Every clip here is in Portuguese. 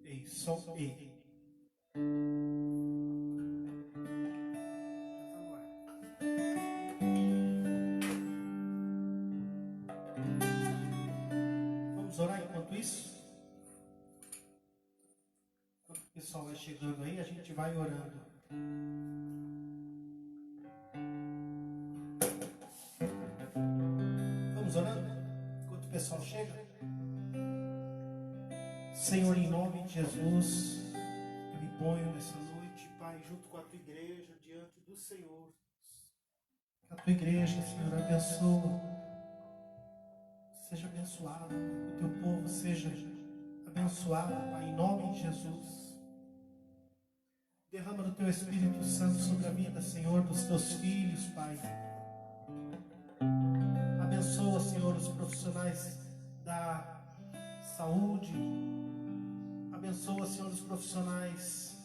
Ei, som E. Vamos orar enquanto isso? Enquanto o pessoal vai chegando aí, a gente vai orando. Vamos orando? Enquanto o pessoal chega. Senhor, em nome de Jesus, eu me ponho nessa noite, Pai, junto com a tua igreja, diante do Senhor. Que a tua igreja, Senhor, abençoa. Seja abençoado, que o teu povo seja abençoado, Pai, em nome de Jesus. Derrama do teu Espírito Santo sobre a vida, Senhor, dos teus filhos, Pai. Abençoa, Senhor, os profissionais da saúde. Abençoa, Senhor, os profissionais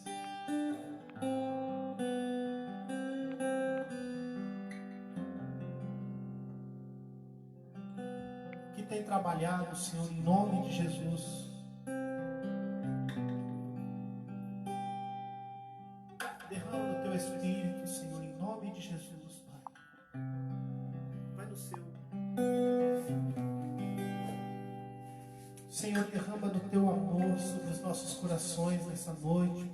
que têm trabalhado, Senhor, em nome de Jesus. Derrama do teu Espírito, Senhor, em nome de Jesus, Pai. Vai no seu. Senhor, derrama do teu amor sobre os nossos corações nessa noite.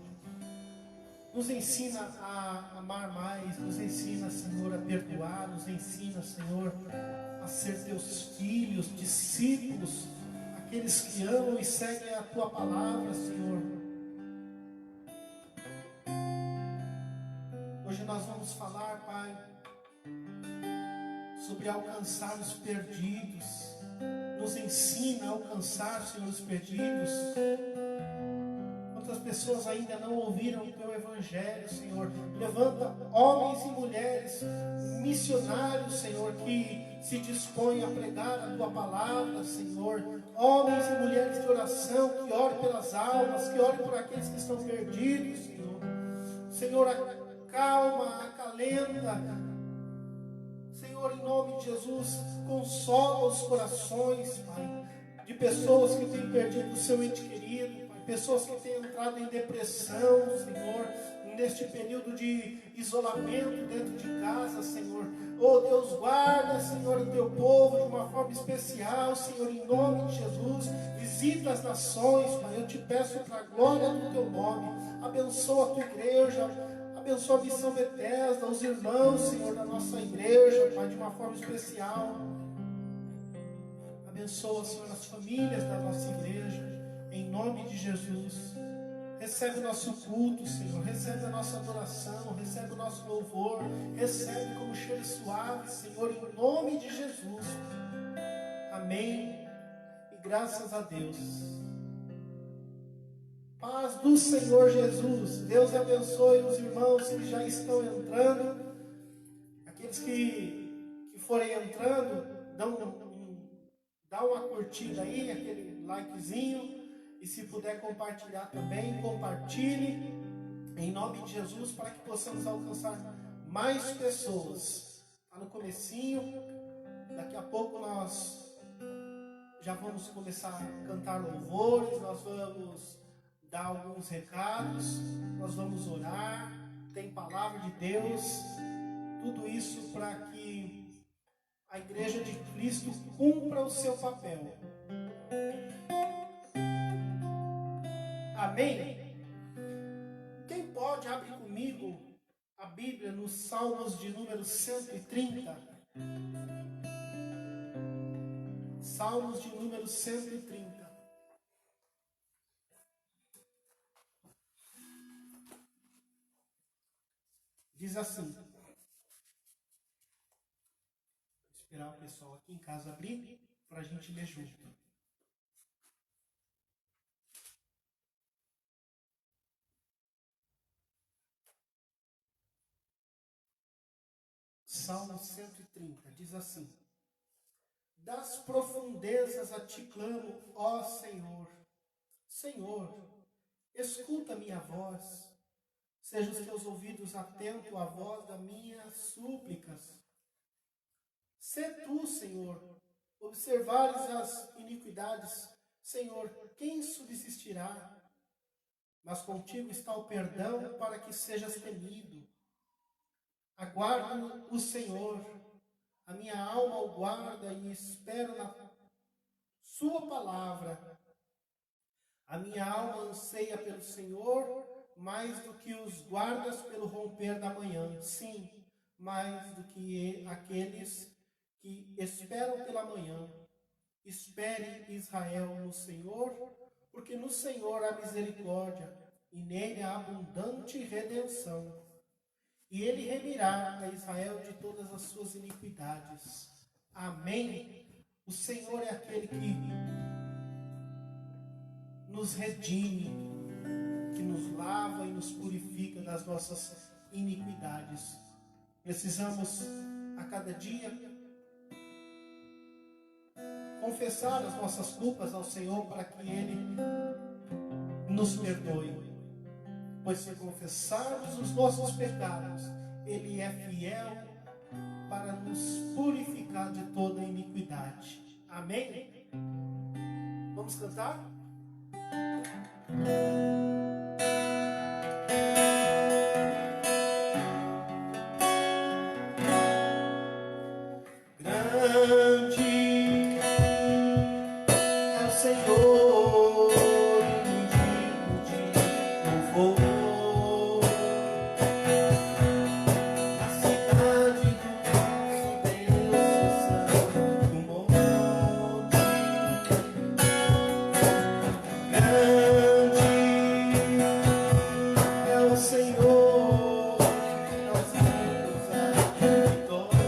Nos ensina a amar mais, nos ensina, Senhor, a perdoar, nos ensina, Senhor, a ser teus filhos, discípulos, aqueles que amam e seguem a tua palavra, Senhor. Hoje nós vamos falar, Pai, sobre alcançar os perdidos. Nos ensina a alcançar, Senhor, os perdidos. Quantas pessoas ainda não ouviram o teu evangelho, Senhor? Levanta homens e mulheres, missionários, Senhor, que se dispõem a pregar a tua palavra, Senhor. Homens e mulheres de oração, que orem pelas almas, que orem por aqueles que estão perdidos, Senhor. Senhor, acalma, acalenta. Senhor, em nome de Jesus, consola os corações, Pai, de pessoas que têm perdido o seu ente querido, Pai, pessoas que têm entrado em depressão, Senhor, neste período de isolamento dentro de casa, Senhor. Oh Deus, guarda, Senhor, o teu povo de uma forma especial, Senhor, em nome de Jesus. Visita as nações, Pai, eu te peço para a glória do teu nome. Abençoa a tua igreja. Abençoa a Missão Bethesda, os irmãos, Senhor, da nossa igreja, Pai, de uma forma especial. Abençoa, Senhor, as famílias da nossa igreja, em nome de Jesus. Recebe o nosso culto, Senhor, recebe a nossa adoração, recebe o nosso louvor, recebe como cheiro suave, Senhor, em nome de Jesus. Amém. E graças a Deus. Paz do Senhor Jesus. Deus abençoe os irmãos que já estão entrando. Aqueles que forem entrando, dá uma curtida aí, aquele likezinho. E se puder compartilhar também, compartilhe. Em nome de Jesus, para que possamos alcançar mais pessoas. Está no comecinho. Daqui a pouco nós já vamos começar a cantar louvores. Nós vamos dar alguns recados, nós vamos orar, tem palavra de Deus, tudo isso para que a igreja de Cristo cumpra o seu papel. Amém? Quem pode, abre comigo a Bíblia nos Salmos de número 130. Salmos de número 130. Diz assim. Vou esperar o pessoal aqui em casa abrir para a gente ler junto. Salmo 130 diz assim: das profundezas a ti clamo, ó Senhor. Senhor, escuta minha voz. Sejam os teus ouvidos atentos à voz das minhas súplicas. Sê tu, Senhor, observares as iniquidades. Senhor, quem subsistirá? mas contigo está o perdão para que sejas temido. Aguardo o Senhor, a minha alma o guarda e espero na sua palavra. A minha alma anseia pelo Senhor, mais do que os guardas pelo romper da manhã. Sim, mais do que aqueles que esperam pela manhã. Espere, Israel, no Senhor, porque no Senhor há misericórdia, e nele há abundante redenção. E ele remirá a Israel de todas as suas iniquidades. Amém? O Senhor é aquele que nos redime, que nos lava e nos purifica das nossas iniquidades. Precisamos, a cada dia, confessar as nossas culpas ao Senhor para que Ele nos perdoe. Pois se confessarmos os nossos pecados, Ele é fiel para nos purificar de toda iniquidade. Amém? Vamos cantar? Grande é o Senhor, digno de louvor. A cidade do Deus santo monte. Grande é o Senhor, que nós temos a vitória.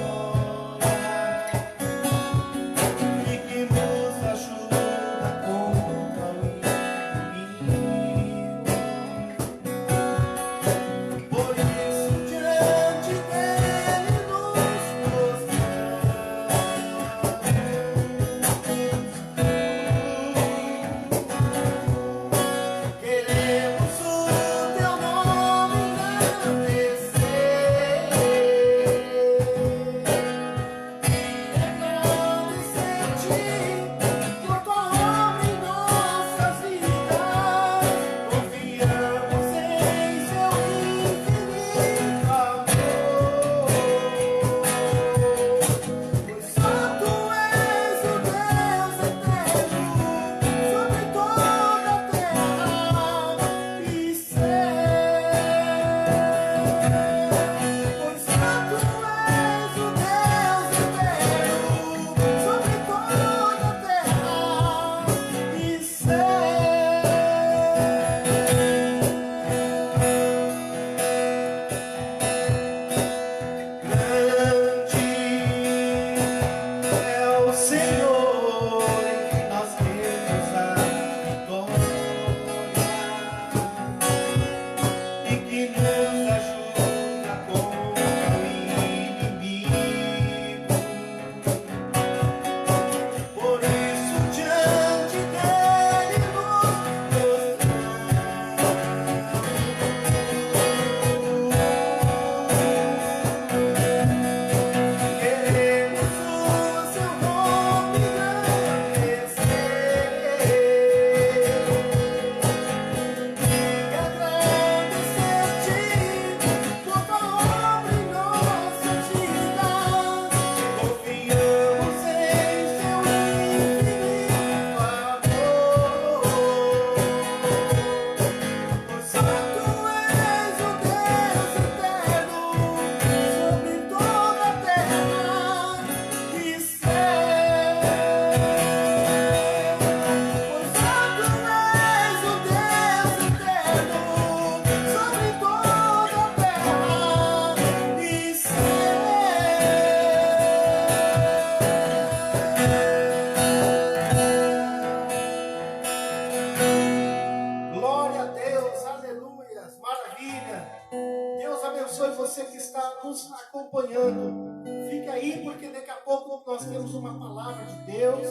Abençoe você que está nos acompanhando. Fique aí, porque daqui a pouco nós temos uma palavra de Deus.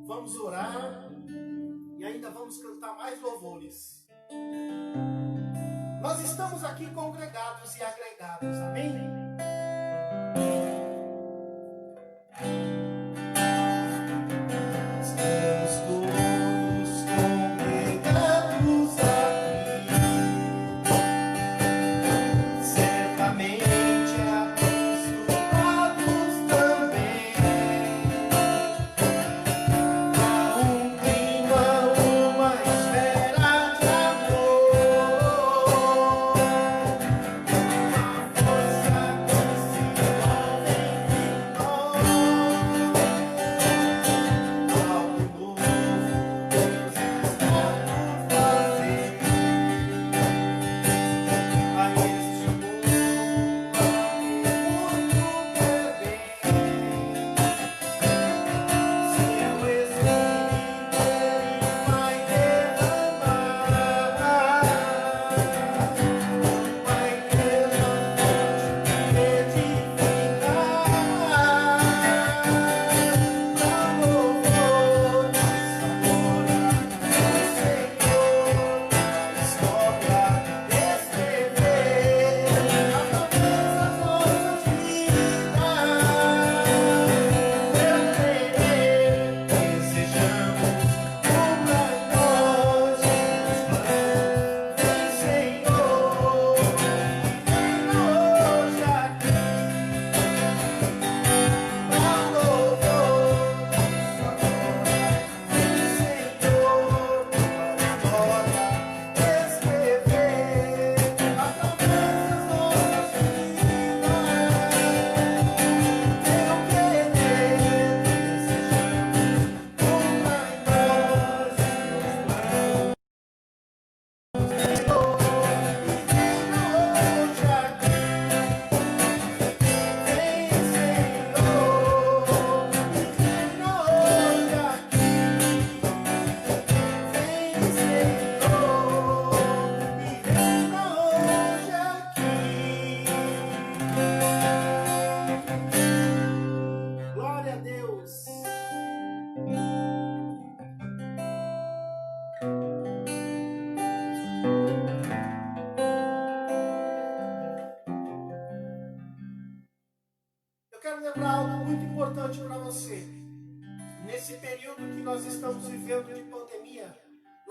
Vamos orar e ainda vamos cantar mais louvores. Nós estamos aqui congregados e agregados, amém? Estamos todos congregados aqui.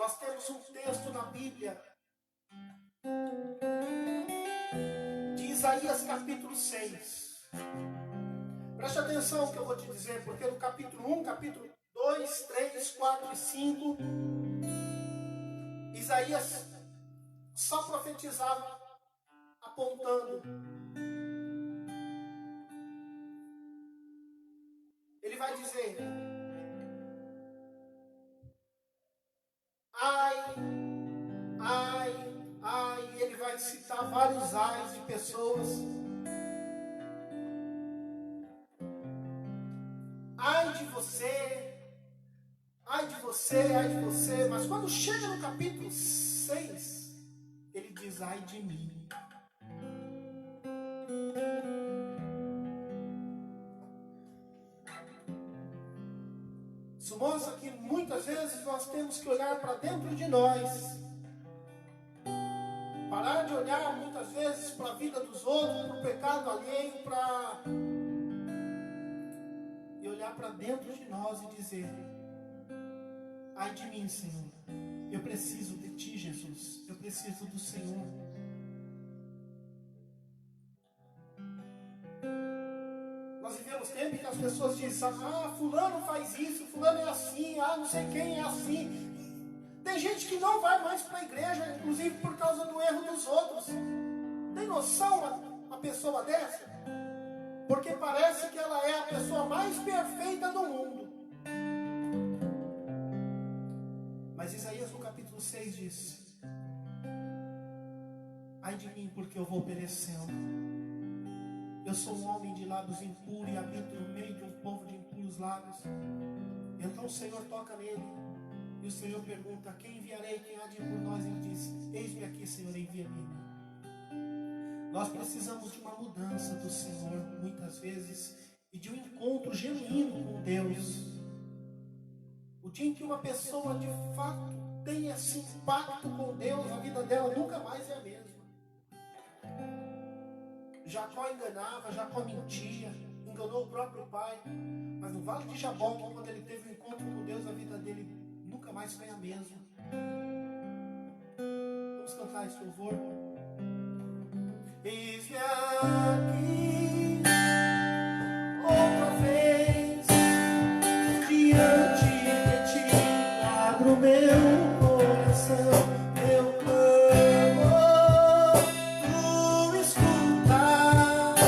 Nós temos um texto na Bíblia de Isaías capítulo 6. Preste atenção no que eu vou te dizer, porque no capítulo 1, capítulo 2, 3, 4 e 5, Isaías só profetizava apontando. Ele vai dizer: ai, ai, ai. Ele vai citar vários ais de pessoas. Ai de você, ai de você, ai de você. Mas quando chega no capítulo 6, ele diz: ai de mim. Isso mostra que muitas vezes nós temos que olhar para dentro de nós. Parar de olhar muitas vezes para a vida dos outros, para o pecado alheio, e olhar para dentro de nós e dizer: ai de mim, Senhor. Eu preciso de Ti, Jesus. Eu preciso do Senhor. Nós vivemos tempo que as pessoas dizem: ah, fulano faz isso, fulano é assim, ah, não sei quem é assim. Tem gente que não vai mais para a igreja, inclusive por causa do erro dos outros. Tem noção uma pessoa dessa? Porque parece que ela é a pessoa mais perfeita do mundo. Mas Isaías no capítulo 6 diz: ai de mim, porque eu vou perecendo. Eu sou um homem de lábios impuros e habito no meio de um povo de impuros lábios. Então o Senhor toca nele. E o Senhor pergunta: quem enviarei? Quem há de ir por nós? Ele diz: eis-me aqui, Senhor, envia-me. Nós precisamos de uma mudança do Senhor, muitas vezes, e de um encontro genuíno com Deus. O dia em que uma pessoa de fato tem esse impacto com Deus, a vida dela nunca mais é a mesma. Jacó enganava, Jacó mentia, enganou o próprio pai. Mas no Vale de Jaboque, quando ele teve um encontro com Deus, a vida dele nunca mais foi a mesma. Vamos cantar esse louvor. Eis-me aqui outra vez diante de Ti, abro meu coração, meu clamor, Tu escutas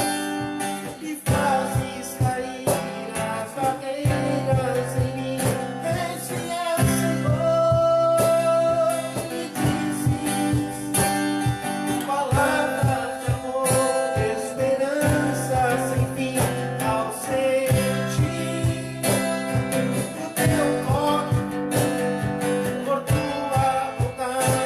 e fazes cair as barreiras em mim. Esse é o Senhor, me dizes palavras de amor, esperança sem fim, ao sentir o Teu toque, por Tua vontade.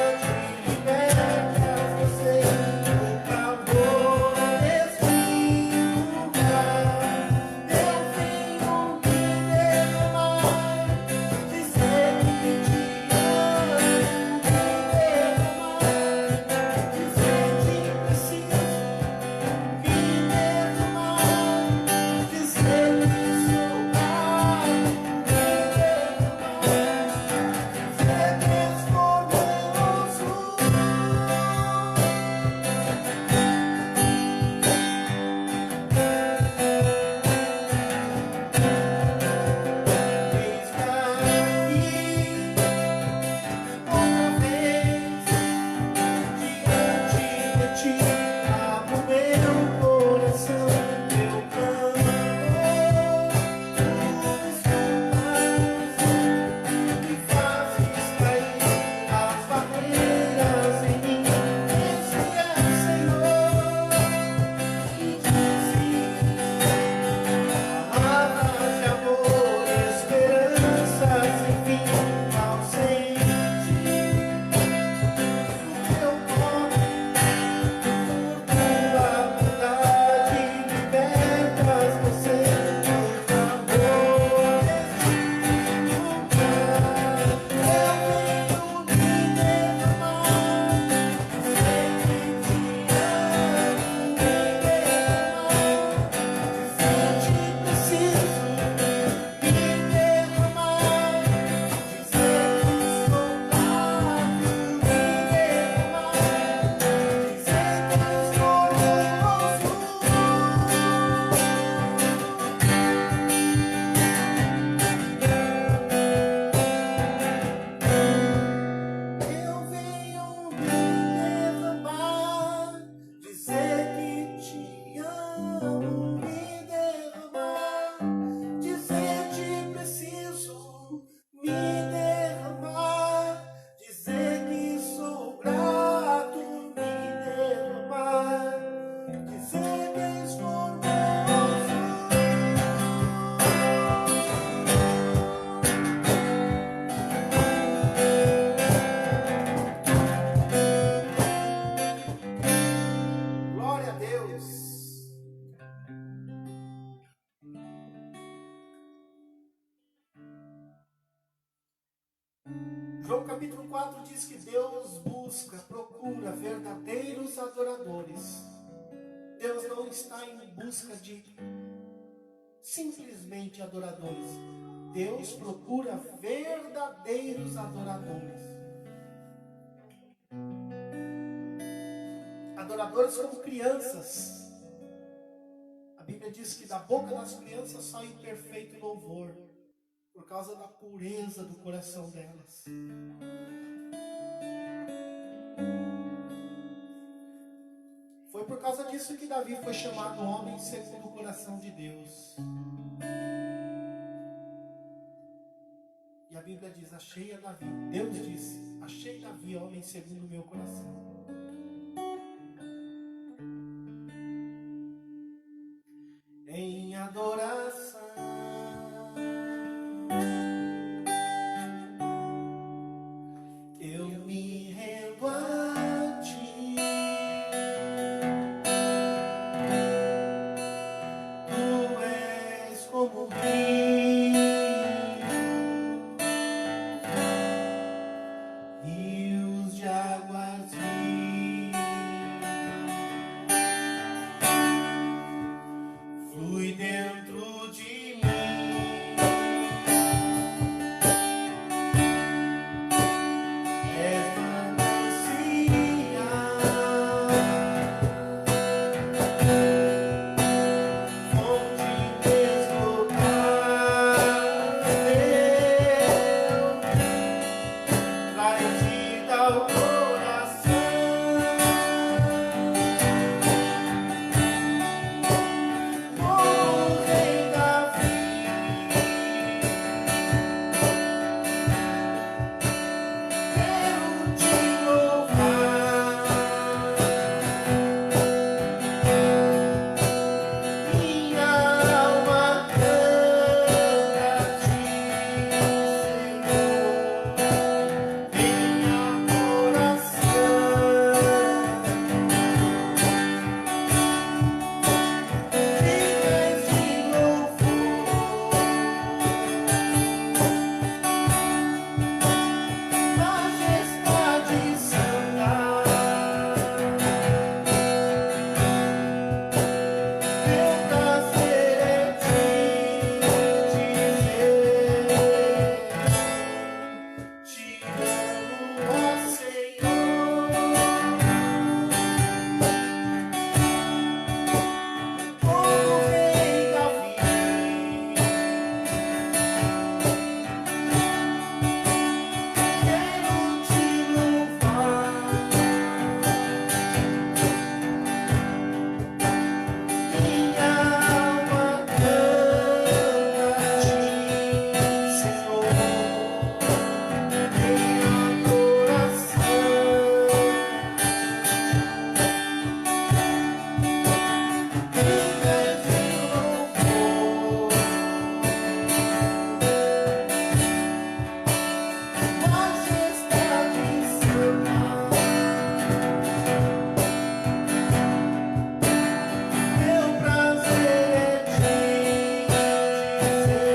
4 diz que Deus busca, procura verdadeiros adoradores. Deus não está em busca de simplesmente adoradores. Deus procura verdadeiros adoradores. Adoradores como crianças. A Bíblia diz que da boca das crianças sai o perfeito louvor, por causa da pureza do coração delas. Foi por causa disso que Davi foi chamado homem segundo o coração de Deus. E a Bíblia diz, achei a Davi. Deus disse, achei Davi homem segundo o meu coração. Em adoração eu me rendo a ti. Tu és como o rio, rios de águas vivas, flui dentro de mim. És manancial, fonte inesgotável, traz vida ao coração. Oh, Rei Davi, quero te louvar. Minha alma canta a ti, Senhor. Minha coração vives de louvor, majestade santa. Meu prazer é te dizer, te amo, ó Senhor. Oh, Rei Davi, quero te louvar. Minha alma canta a ti, Senhor. Minha coração vive de louvor, majestade santa. Meu prazer é te dizer,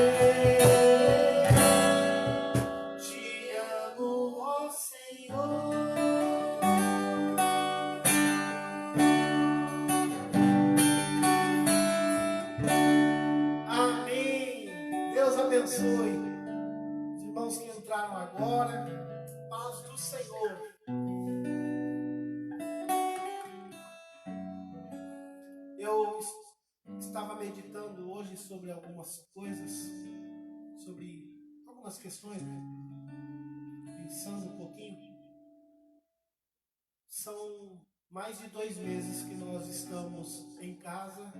te amo, ó Senhor. Amém. Deus abençoe os irmãos que entraram agora. Paz do Senhor. Eu estava meditando hoje sobre algumas coisas, sobre algumas questões, né? Pensando um pouquinho. São mais de 2 meses que nós estamos em casa,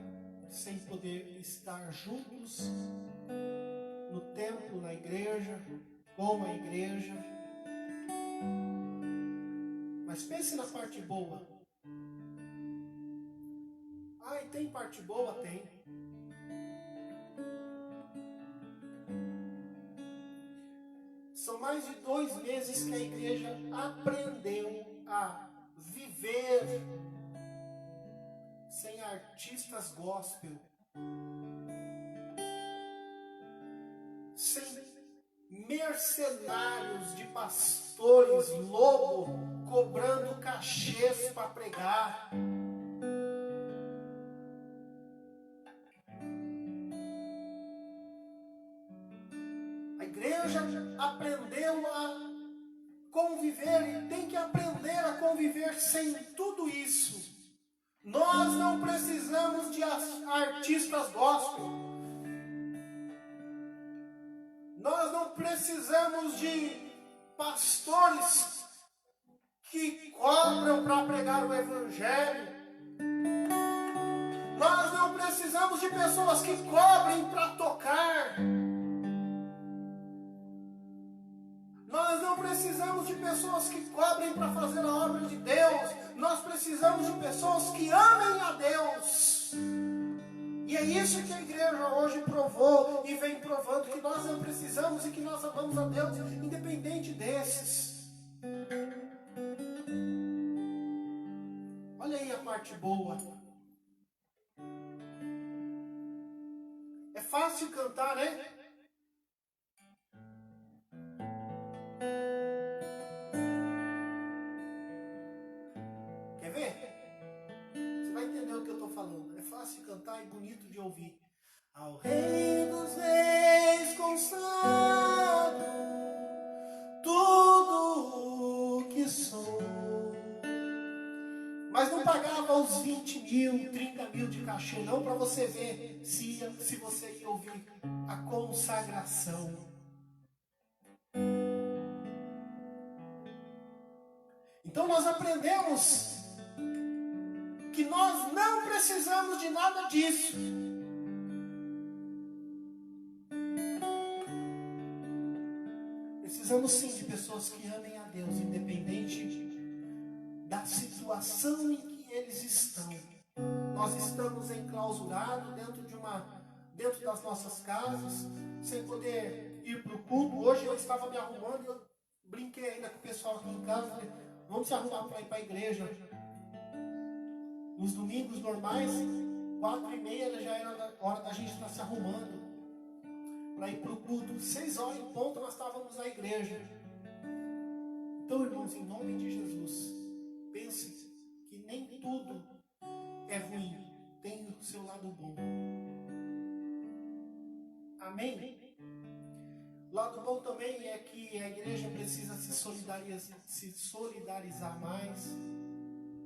sem poder estar juntos no templo, na igreja, com a igreja. Mas pense na parte boa. Ah, e tem parte boa? Tem. São mais de 2 meses que a igreja aprendeu a viver sem artistas gospel, sem mercenários de pastores lobo cobrando cachês para pregar. A igreja aprendeu a conviver e tem que aprender a conviver sem tudo isso. Nós não precisamos de artistas gospel. Nós não precisamos de pastores que cobram para pregar o evangelho. Nós não precisamos de pessoas que cobrem para tocar. Nós não precisamos de pessoas que cobrem para fazer a obra de Deus. Nós precisamos de pessoas que amem a Deus. E é isso que a igreja hoje provou e vem provando, que nós não precisamos e que nós amamos a Deus, independente desses. Olha aí a parte boa. É fácil cantar, né? Quer ver? Você vai entender o que eu estou falando. É fácil cantar e bonito de ouvir. Ao Rei dos Reis consagro tudo o que sou. Mas não pagava os 20 mil, 30 mil de cachê, não, para você ver se você ia ouvir a consagração. Então nós aprendemos que nós não precisamos de nada disso. Precisamos sim de pessoas que amem a Deus, independente da situação em que eles estão. Nós estamos enclausurados dentro das nossas casas, sem poder ir para o culto. Hoje eu estava me arrumando e eu brinquei ainda com o pessoal aqui em casa. Falei, vamos se arrumar para ir para a igreja. Nos domingos normais, 4h30 já era hora da gente estar se arrumando para ir para o culto. 6h em ponto nós estávamos na igreja. Então, irmãos, em nome de Jesus, pense que nem tudo é ruim, tem o seu lado bom. Amém? O lado bom também é que a igreja precisa se solidarizar mais.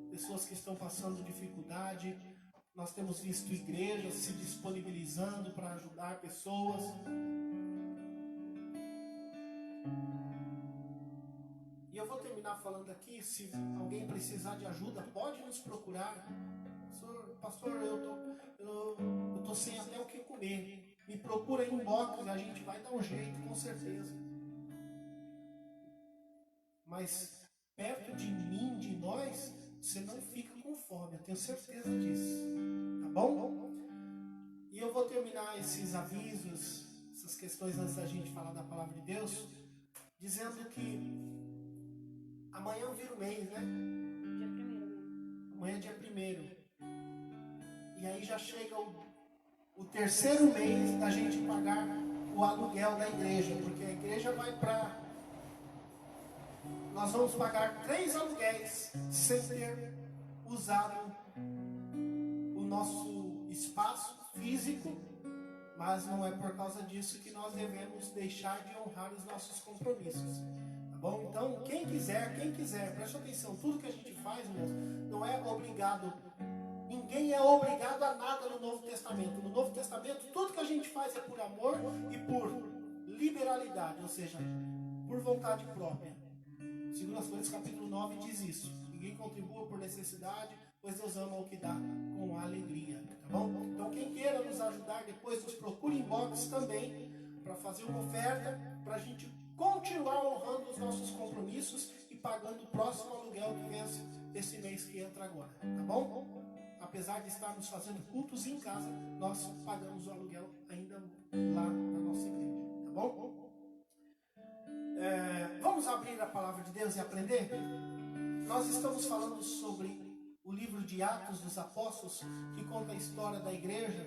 Pessoas que estão passando dificuldade. Nós temos visto igrejas se disponibilizando para ajudar pessoas. E eu vou terminar falando aqui, se alguém precisar de ajuda, pode nos procurar. Pastor, eu tô sem até o que comer. Me procura em inbox, a gente vai dar um jeito, com certeza. Mas perto de mim, de nós, você não fica com fome, eu tenho certeza disso. Tá bom? E eu vou terminar esses avisos, essas questões antes da gente falar da palavra de Deus, dizendo que amanhã vira o mês, né? Dia 1º. Amanhã é dia 1º. E aí já chega o terceiro mês da gente pagar o aluguel da igreja, porque a igreja vai para... Nós vamos pagar 3 aluguéis sem ter usado o nosso espaço físico, mas não é por causa disso que nós devemos deixar de honrar os nossos compromissos. Tá bom? Então, quem quiser, preste atenção, tudo que a gente faz, irmãos, não é obrigado. Ninguém é obrigado a nada no Novo Testamento. No Novo Testamento, tudo que a gente faz é por amor e por liberalidade, ou seja, por vontade própria. 2 Coríntios capítulo 9 diz isso. Ninguém contribua por necessidade, pois Deus ama o que dá com alegria. Tá bom? Então quem queira nos ajudar depois, nos procure em inbox também, para fazer uma oferta, para a gente continuar honrando os nossos compromissos e pagando o próximo aluguel que vence esse mês que entra agora. Tá bom? Apesar de estarmos fazendo cultos em casa, nós pagamos o aluguel ainda lá na nossa igreja. Tá bom? Vamos abrir a palavra de Deus e aprender? Nós estamos falando sobre o livro de Atos dos Apóstolos, que conta a história da igreja.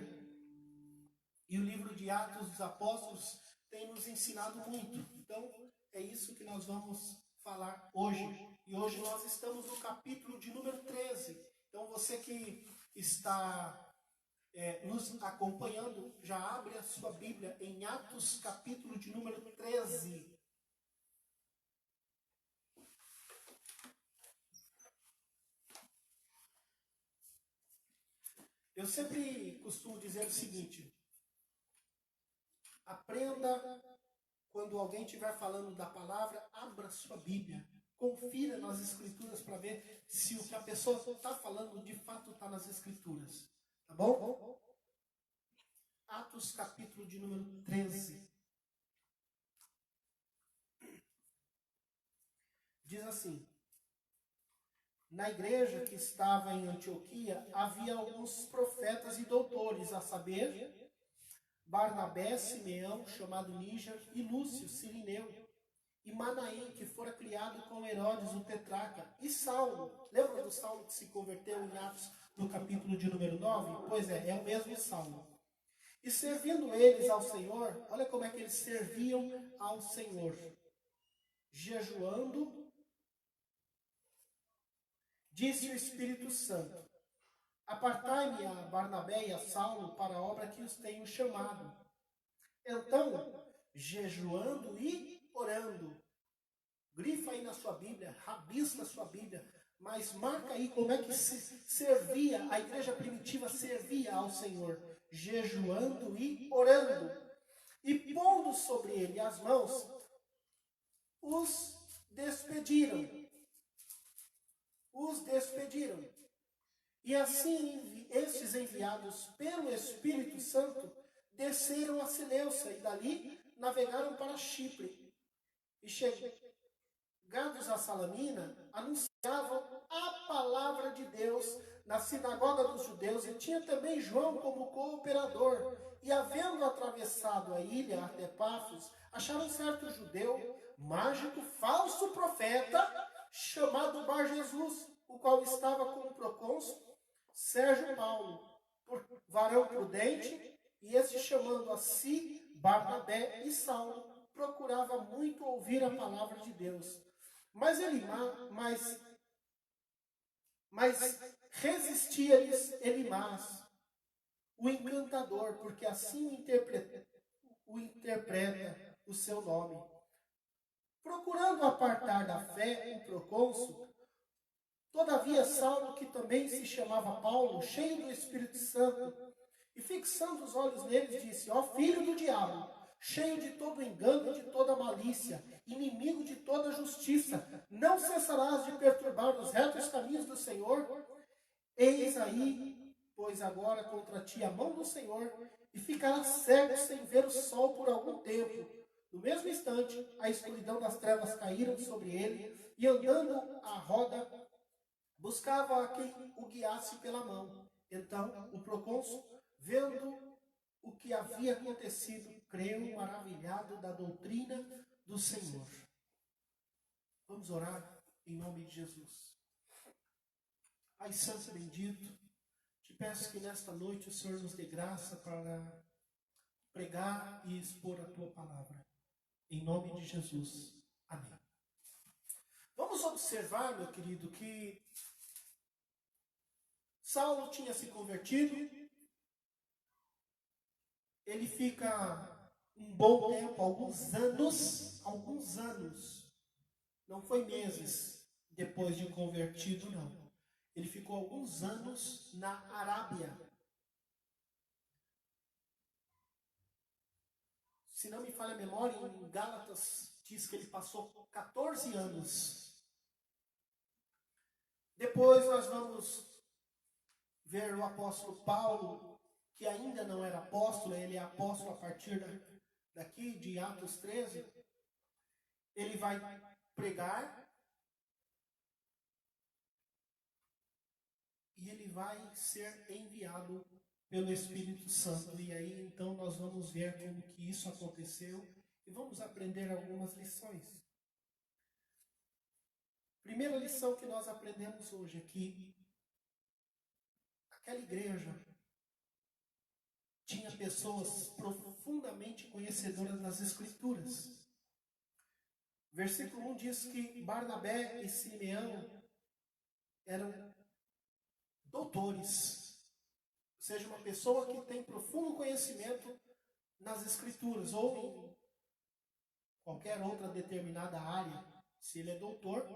E o livro de Atos dos Apóstolos tem nos ensinado muito. Então, é isso que nós vamos falar hoje. E hoje nós estamos no capítulo de número 13. Então, você que está nos acompanhando, já abre a sua Bíblia em Atos, capítulo de número 13. Eu sempre costumo dizer o seguinte: aprenda, quando alguém estiver falando da palavra, abra sua Bíblia. Confira nas Escrituras para ver se o que a pessoa está falando de fato está nas Escrituras. Tá bom? Atos, capítulo de número 13. Diz assim: na igreja que estava em Antioquia, havia alguns profetas e doutores, a saber, Barnabé, Simeão, chamado Níger, e Lúcio, Cirineu, e Manaém, que fora criado com Herodes, o tetrarca, e Saulo. Lembra do Saulo que se converteu em Atos, no capítulo de número 9? Pois é o mesmo Saulo. E servindo eles ao Senhor, olha como é que eles serviam ao Senhor. Jejuando, disse o Espírito Santo: apartai-me a Barnabé e a Saulo para a obra que os tenho chamado. Então, jejuando e orando. Grifa aí na sua Bíblia, rabisca a sua Bíblia, mas marca aí como é que se servia, a igreja primitiva servia ao Senhor. Jejuando e orando. E pondo sobre ele as mãos, os despediram. Os despediram. E assim, estes enviados pelo Espírito Santo desceram a Seleucia e dali navegaram para Chipre. E chegados a Salamina, anunciavam a palavra de Deus na sinagoga dos judeus, e tinha também João como cooperador. E havendo atravessado a ilha até Pafos, acharam um certo judeu, mágico, falso profeta, chamado Bar Jesus, o qual estava com o procônsul Sérgio Paulo, varão prudente, e este, chamando a si Barnabé e Saulo, procurava muito ouvir a palavra de Deus. Mas resistia-lhes Elimas, o encantador, porque assim o interpreta o seu nome. Procurando apartar da fé o procônsul, todavia Saulo, que também se chamava Paulo, cheio do Espírito Santo, e fixando os olhos neles, disse: ó filho do diabo, cheio de todo engano e de toda malícia, inimigo de toda justiça, não cessarás de perturbar os retos caminhos do Senhor? Eis aí, pois agora contra ti a mão do Senhor, e ficarás cego sem ver o sol por algum tempo. No mesmo instante, a escuridão das trevas caíram sobre ele, e andando à roda, buscava a quem o guiasse pela mão. Então, o procônsul, vendo o que havia acontecido, creu maravilhado da doutrina do Senhor. Vamos orar em nome de Jesus. Pai Santo bendito, te peço que nesta noite o Senhor nos dê graça para pregar e expor a tua palavra. Em nome de Jesus. Amém. Vamos observar, meu querido, que Saulo tinha se convertido. Ele fica um bom tempo, alguns anos, não foi meses depois de convertido, não. Ele ficou alguns anos na Arábia. Se não me falha a memória, em Gálatas diz que ele passou 14 anos. Depois nós vamos ver o apóstolo Paulo, que ainda não era apóstolo, ele é apóstolo a partir daqui de Atos 13. Ele vai pregar e ele vai ser enviado pelo Espírito Santo. E aí então nós vamos ver como que isso aconteceu e vamos aprender algumas lições. Primeira lição que nós aprendemos hoje aqui: aquela igreja tinha pessoas profundamente conhecedoras das Escrituras. Versículo 1 diz que Barnabé e Simeão eram doutores. Ou seja, uma pessoa que tem profundo conhecimento nas Escrituras, ou em qualquer outra determinada área. Se ele é doutor,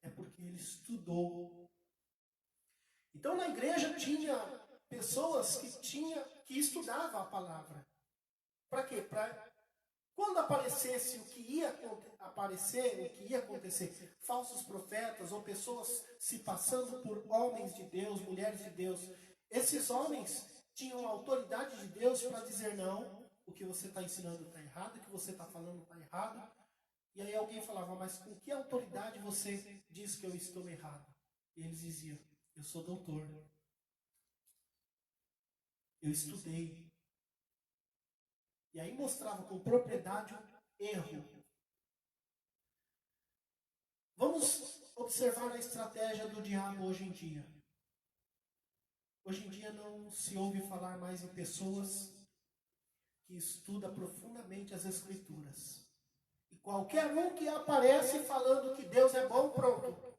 é porque ele estudou. Então na igreja tinha pessoas que estudavam a palavra. Para quê? Para quando aparecesse o que ia acontecer, falsos profetas ou pessoas se passando por homens de Deus, mulheres de Deus, esses homens tinham a autoridade de Deus para dizer não, o que você está ensinando está errado, o que você está falando está errado. E aí alguém falava, mas com que autoridade você diz que eu estou errado? E eles diziam, eu sou doutor. Eu estudei. E aí mostrava com propriedade o erro. Vamos observar a estratégia do diabo hoje em dia. Hoje em dia não se ouve falar mais em pessoas que estudam profundamente as Escrituras. E qualquer um que aparece falando que Deus é bom, pronto.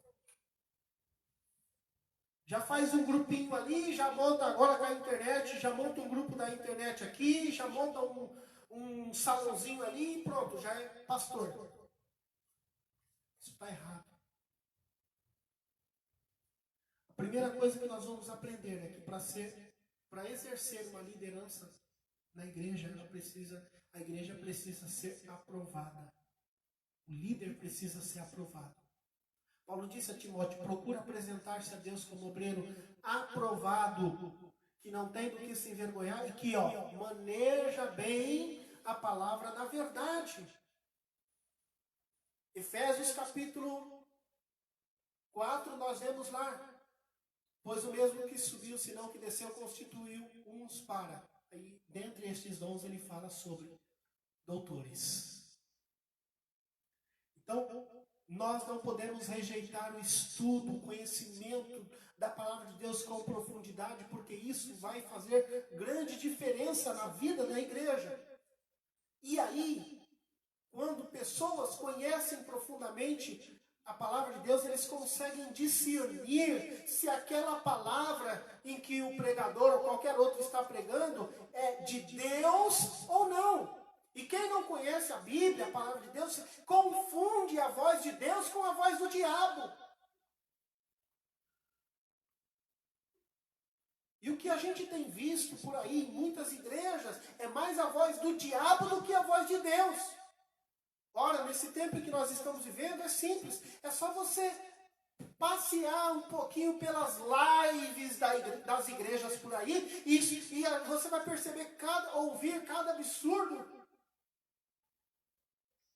Já faz um grupinho ali, já monta agora com a internet, já monta um grupo da internet aqui, já monta um salãozinho ali e pronto, já é pastor. Isso está errado. A primeira coisa que nós vamos aprender é que para exercer uma liderança na igreja, a igreja precisa ser aprovada. O líder precisa ser aprovado. Paulo disse a Timóteo, procura apresentar-se a Deus como obreiro aprovado, que não tem do que se envergonhar e que maneja bem a palavra da verdade. Efésios capítulo 4, nós vemos lá, pois o mesmo que subiu, senão que desceu, constituiu uns para. Aí, dentre estes dons, ele fala sobre doutores. Então, nós não podemos rejeitar o estudo, o conhecimento da palavra de Deus com profundidade, porque isso vai fazer grande diferença na vida da igreja. E aí, quando pessoas conhecem profundamente a palavra de Deus, eles conseguem discernir se aquela palavra em que o pregador ou qualquer outro está pregando é de Deus ou não. E quem não conhece a Bíblia, a palavra de Deus, confunde a voz de Deus com a voz do diabo. E o que a gente tem visto por aí em muitas igrejas é mais a voz do diabo do que a voz de Deus. Ora, nesse tempo que nós estamos vivendo é simples. É só você passear um pouquinho pelas lives das igrejas por aí e você vai perceber, ouvir cada absurdo.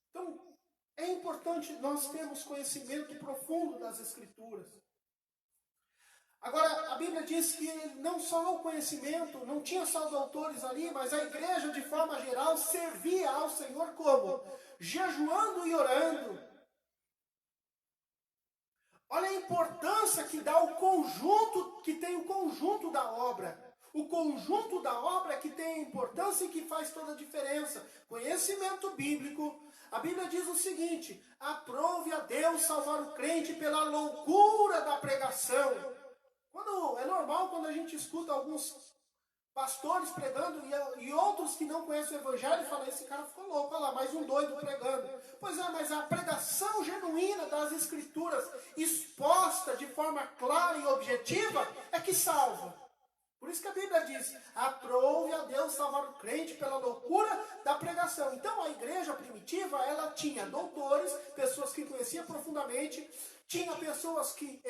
Então, é importante nós termos conhecimento profundo das Escrituras. Agora, a Bíblia diz que não só o conhecimento, não tinha só doutores ali, mas a igreja, de forma geral, servia ao Senhor como? Jejuando e orando. Olha a importância que dá o conjunto, que tem o conjunto da obra. O conjunto da obra é que tem a importância e que faz toda a diferença. Conhecimento bíblico. A Bíblia diz o seguinte, aprove a Deus salvar o crente pela loucura da pregação. É normal quando a gente escuta alguns pastores pregando e outros que não conhecem o Evangelho falam, esse cara ficou louco, olha lá, mais um doido pregando. Pois é, mas a pregação genuína das Escrituras, exposta de forma clara e objetiva, é que salva. Por isso que a Bíblia diz, aprove a Deus salvar o crente pela loucura da pregação. Então a igreja primitiva, ela tinha doutores, pessoas que conheciam profundamente, tinha pessoas que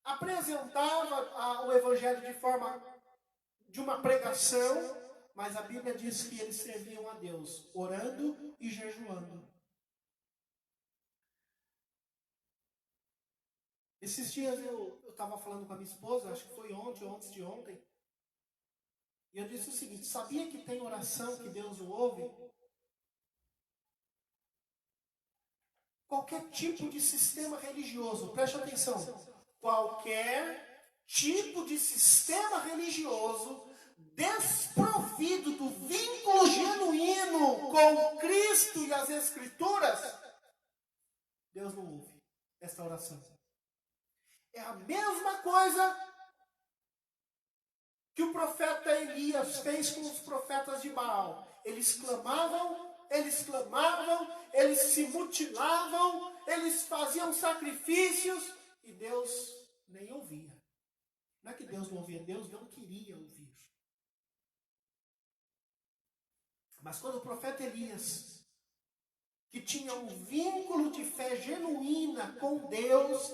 apresentava o Evangelho de uma pregação, mas a Bíblia diz que eles serviam a Deus, orando e jejuando. Esses dias eu estava falando com a minha esposa, acho que foi ontem ou antes de ontem, e eu disse o seguinte, sabia que tem oração que Deus o ouve? Qualquer tipo de sistema religioso, preste atenção, qualquer tipo de sistema religioso desprovido do vínculo genuíno com Cristo e as Escrituras, Deus não ouve esta oração. É a mesma coisa que o profeta Elias fez com os profetas de Baal. Eles clamavam, eles se mutilavam, eles faziam sacrifícios e Deus nem ouvia. Não é que Deus não ouvia, Deus não queria ouvir. Mas quando o profeta Elias, que tinha um vínculo de fé genuína com Deus,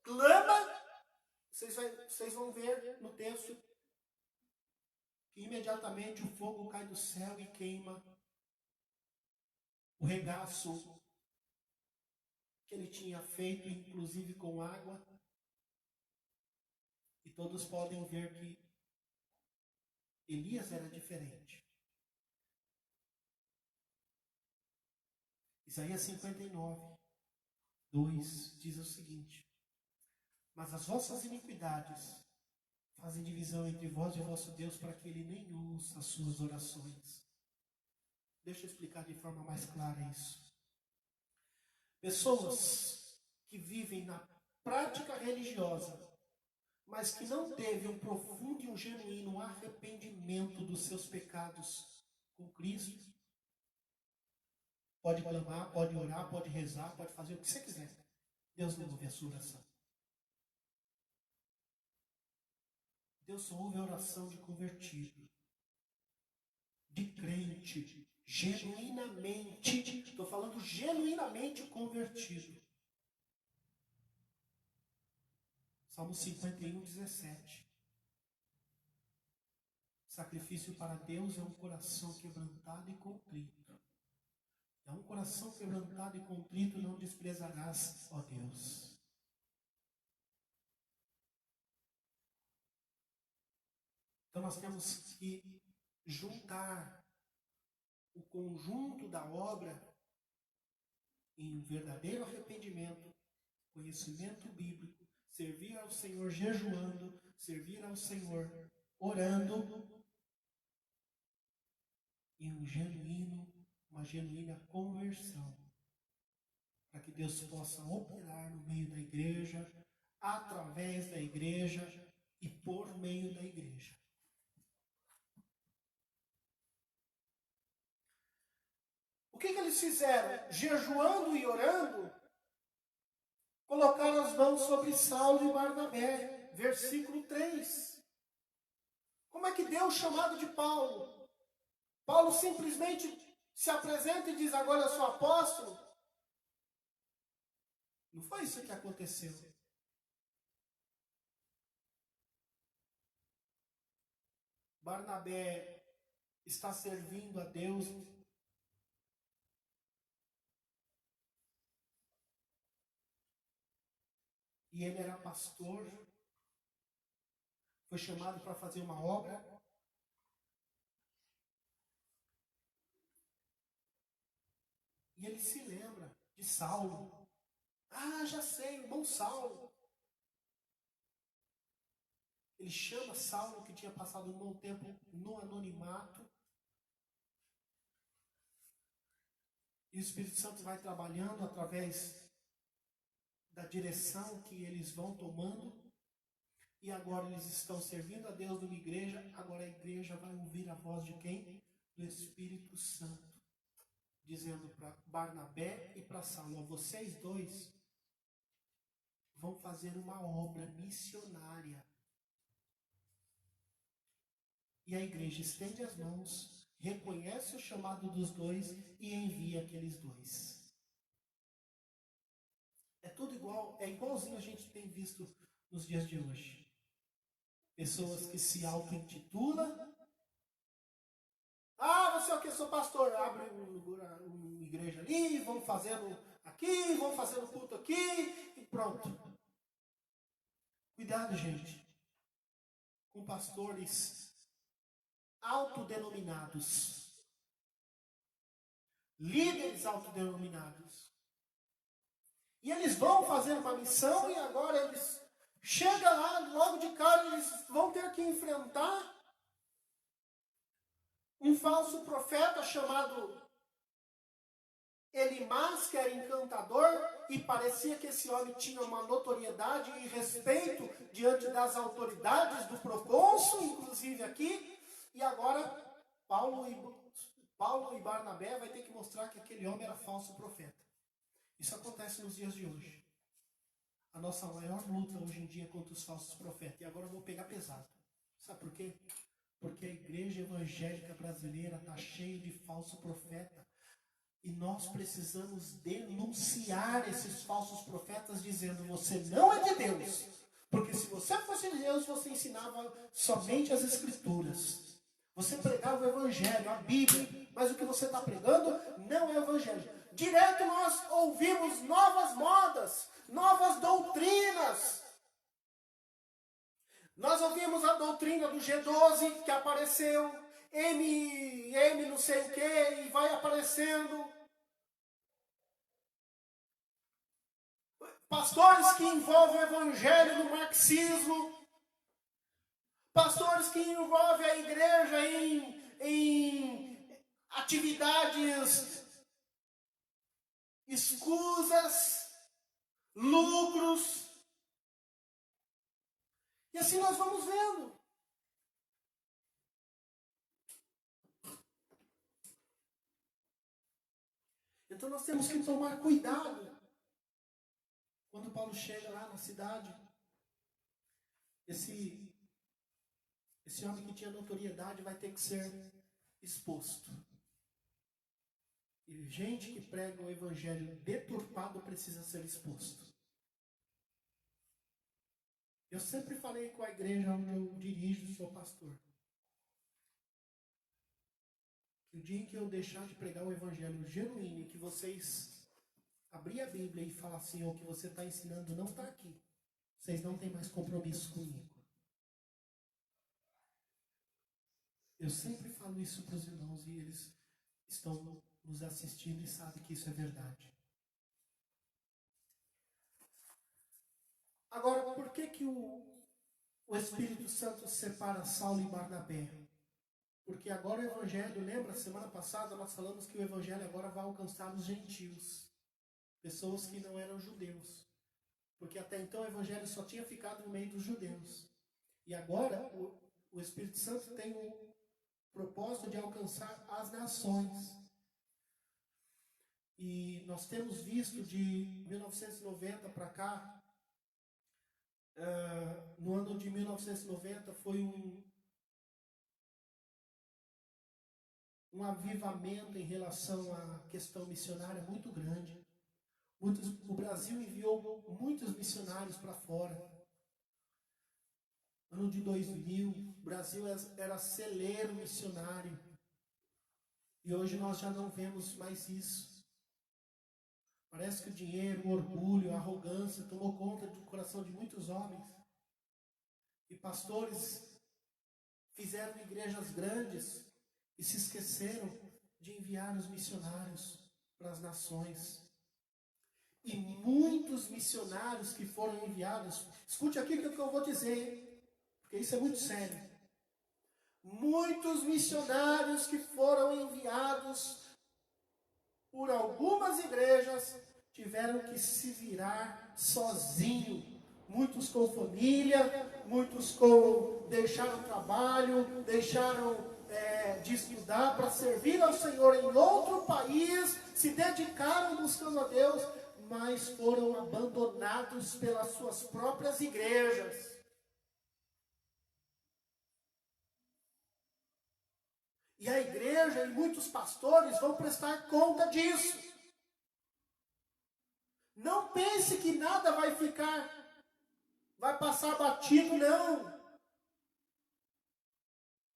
clama, vocês vão ver no texto que imediatamente o fogo cai do céu e queima o regaço que ele tinha feito, inclusive com água. E todos podem ver que Elias era diferente. Isaías 59, 2 diz o seguinte: mas as vossas iniquidades fazem divisão entre vós e o vosso Deus, para que ele nem ouça as suas orações. Deixa eu explicar de forma mais clara isso. Pessoas que vivem na prática religiosa, mas que não teve um profundo e um genuíno arrependimento dos seus pecados com Cristo, pode clamar, pode orar, pode rezar, pode fazer o que você quiser. Deus não ouve a sua oração. Deus só ouve a oração de convertido, de crente, genuinamente, estou falando genuinamente convertido. Salmo 51, 17. Sacrifício para Deus é um coração quebrantado e contrito. É um coração quebrantado e contrito, não desprezarás, ó Deus. Então nós temos que juntar o conjunto da obra em verdadeiro arrependimento, conhecimento bíblico, servir ao Senhor jejuando, servir ao Senhor orando, e uma genuína conversão, para que Deus possa operar no meio da igreja, através da igreja e por meio da igreja. O que eles fizeram? Jejuando e orando, colocaram as mãos sobre Saulo e Barnabé. Versículo 3. Como é que deu o chamado de Paulo? Paulo simplesmente se apresenta e diz: agora eu sou apóstolo. Não foi isso que aconteceu. Barnabé está servindo a Deus. E ele era pastor, foi chamado para fazer uma obra. E ele se lembra de Saulo. Ah, já sei, irmão Saulo. Ele chama Saulo, que tinha passado um bom tempo no anonimato. E o Espírito Santo vai trabalhando através da direção que eles vão tomando, e agora eles estão servindo a Deus numa igreja. Agora a igreja vai ouvir a voz de quem? Do Espírito Santo, dizendo para Barnabé e para Saulo: vocês dois vão fazer uma obra missionária. E a igreja estende as mãos, reconhece o chamado dos dois e envia aqueles dois. É tudo igual, é igualzinho a gente tem visto nos dias de hoje. Pessoas que se auto-intitulam. Ah, você é o que? Sou pastor. Abre uma igreja ali, vamos fazendo aqui, vamos fazendo culto aqui e pronto. Cuidado, gente, com pastores autodenominados, líderes autodenominados. E eles vão fazer uma missão e agora eles Chega lá, logo de cara, eles vão ter que enfrentar um falso profeta chamado Elimas, que era encantador, e parecia que esse homem tinha uma notoriedade e respeito diante das autoridades do procônsul, inclusive aqui. E agora Paulo e Barnabé vai ter que mostrar que aquele homem era falso profeta. Isso acontece nos dias de hoje. A nossa maior luta hoje em dia é contra os falsos profetas. E agora eu vou pegar pesado. Sabe por quê? Porque a igreja evangélica brasileira está cheia de falso profeta. E nós precisamos denunciar esses falsos profetas dizendo: você não é de Deus. Porque se você fosse de Deus, você ensinava somente as Escrituras. Você pregava o Evangelho, a Bíblia. Mas o que você está pregando não é o Evangelho. Direto nós ouvimos novas modas, novas doutrinas. Nós ouvimos a doutrina do G12 que apareceu, M não sei o que, e vai aparecendo. Pastores que envolvem o evangelho no marxismo. Pastores que envolvem a igreja em atividades escusas, lucros. E assim nós vamos vendo. Então nós temos que tomar cuidado. Quando Paulo chega lá na cidade, esse homem que tinha notoriedade vai ter que ser exposto. E gente que prega o evangelho deturpado precisa ser exposto. Eu sempre falei com a igreja onde eu dirijo, sou pastor. Que o dia em que eu deixar de pregar o evangelho genuíno, que vocês abrir a Bíblia e falar assim: o que você está ensinando não está aqui. Vocês não têm mais compromisso comigo. Eu sempre falo isso para os irmãos e eles estão nos assistindo e sabem que isso é verdade. Agora, por que o Espírito Santo separa Saulo e Barnabé? Porque agora o Evangelho, lembra, semana passada nós falamos que o Evangelho agora vai alcançar os gentios. Pessoas que não eram judeus. Porque até então o Evangelho só tinha ficado no meio dos judeus. E agora o Espírito Santo tem o propósito de alcançar as nações. E nós temos visto de 1990 para cá, no ano de 1990 foi um avivamento em relação à questão missionária muito grande. O Brasil enviou muitos missionários para fora. Ano de 2000, o Brasil era celeiro missionário. E hoje nós já não vemos mais isso. Parece que o dinheiro, o orgulho, a arrogância tomou conta do coração de muitos homens. E pastores fizeram igrejas grandes e se esqueceram de enviar os missionários para as nações. E muitos missionários que foram enviados, escute aqui o que eu vou dizer, porque isso é muito sério. Muitos missionários que foram enviados por algumas igrejas tiveram que se virar sozinho. Muitos com família, muitos deixaram trabalho, deixaram de estudar para servir ao Senhor em outro país, se dedicaram buscando a Deus, mas foram abandonados pelas suas próprias igrejas. E a igreja e muitos pastores vão prestar conta disso. Não pense que nada vai passar batido, não.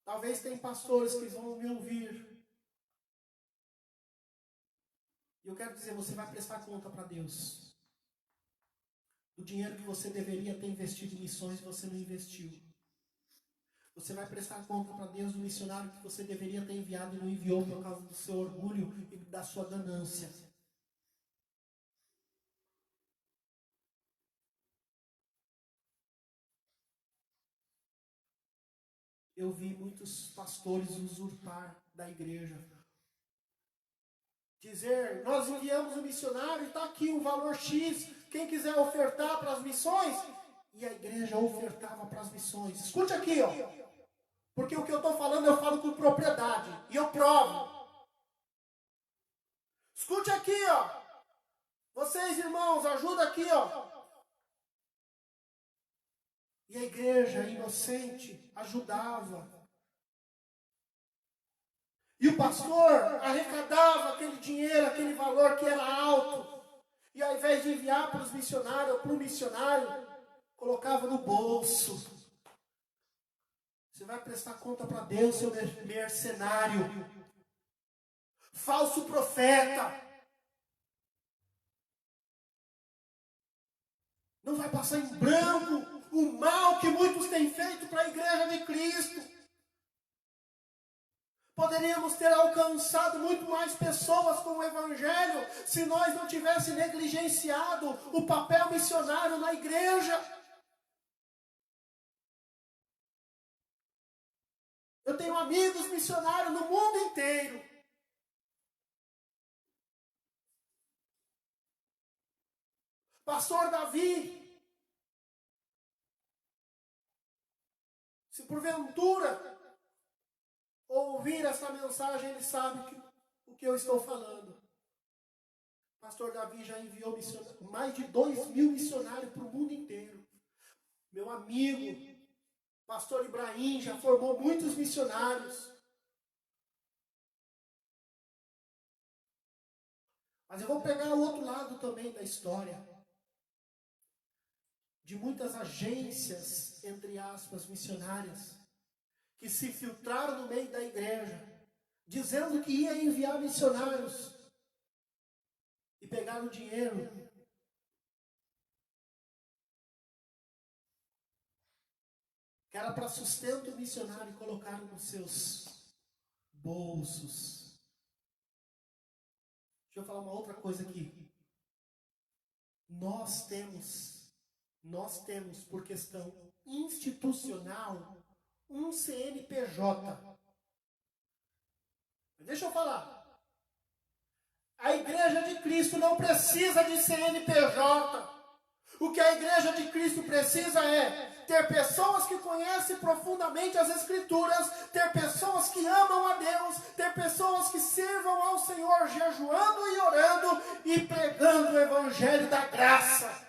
Talvez tem pastores que vão me ouvir. E eu quero dizer, você vai prestar conta para Deus. O dinheiro que você deveria ter investido em missões, você não investiu. Você vai prestar conta para Deus do missionário que você deveria ter enviado e não enviou por causa do seu orgulho e da sua ganância. eu vi muitos pastores usurpar da igreja. Dizer, nós enviamos um missionário e está aqui um valor X, quem quiser ofertar para as missões, e a igreja ofertava para as missões. Escute aqui, ó, porque o que eu estou falando eu falo com propriedade, e eu provo. Escute aqui, ó, vocês irmãos, ajuda aqui, ó. E a igreja inocente ajudava. E o pastor arrecadava aquele dinheiro, aquele valor que era alto. E ao invés de enviar para os missionários ou para o missionário, colocava no bolso. Você vai prestar conta para Deus, seu mercenário. Falso profeta. Não vai passar em branco o mal que muitos têm feito para a igreja de Cristo. Poderíamos ter alcançado muito mais pessoas com o Evangelho se nós não tivéssemos negligenciado o papel missionário na igreja. Eu tenho amigos missionários no mundo inteiro. Pastor Davi, se porventura ouvir essa mensagem, ele sabe o que eu estou falando. Pastor Davi já enviou mais de 2.000 missionários para o mundo inteiro. Meu amigo, Pastor Ibrahim, já formou muitos missionários. Mas eu vou pegar o outro lado também da história. De muitas agências, entre aspas, missionárias, que se filtraram no meio da igreja, dizendo que ia enviar missionários, e pegaram dinheiro. Que era para sustento missionário e colocaram nos seus bolsos. Deixa eu falar uma outra coisa aqui. Nós temos por questão institucional um CNPJ. Deixa eu falar. A igreja de Cristo não precisa de CNPJ. O que a igreja de Cristo precisa é ter pessoas que conhecem profundamente as Escrituras, ter pessoas que amam a Deus, ter pessoas que sirvam ao Senhor jejuando e orando e pregando o Evangelho da graça.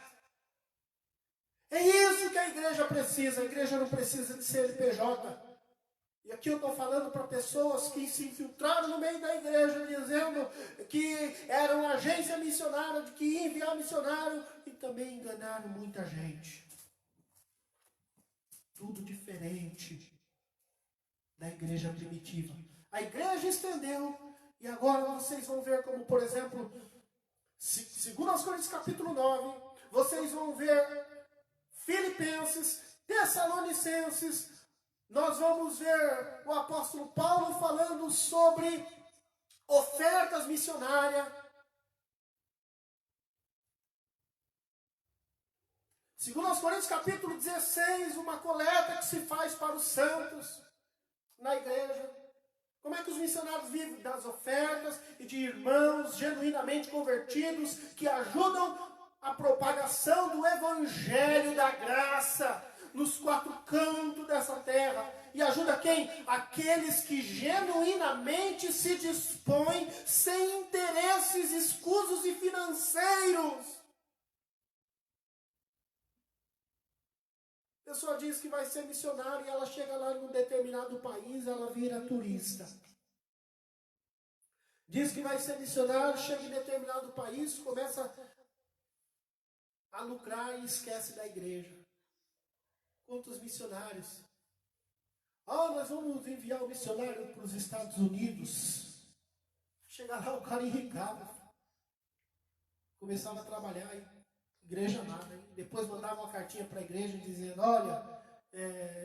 É isso que a igreja precisa. A igreja não precisa de CNPJ. E aqui eu estou falando para pessoas que se infiltraram no meio da igreja, dizendo que eram agência missionária, de que ia enviar missionário, e também enganaram muita gente. Tudo diferente da igreja primitiva. A igreja estendeu, e agora vocês vão ver como, por exemplo, 2 Coríntios capítulo 9, vocês vão ver Filipenses, Tessalonicenses. Nós vamos ver o apóstolo Paulo falando sobre ofertas missionárias. 2 Coríntios capítulo 16, uma coleta que se faz para os santos na igreja. Como é que os missionários vivem? Das ofertas e de irmãos genuinamente convertidos que ajudam a propagação do Evangelho da graça nos 4 cantos dessa terra. E ajuda quem? Aqueles que genuinamente se dispõem sem interesses escusos e financeiros. A pessoa diz que vai ser missionária e ela chega lá num determinado país, ela vira turista. Diz que vai ser missionário, chega em determinado país, começa a lucrar e esquece da igreja. Quantos missionários? Nós vamos enviar o missionário para os Estados Unidos. Chega lá, o cara enricava. Começava a trabalhar em igreja nada. Depois mandava uma cartinha para a igreja dizendo, olha,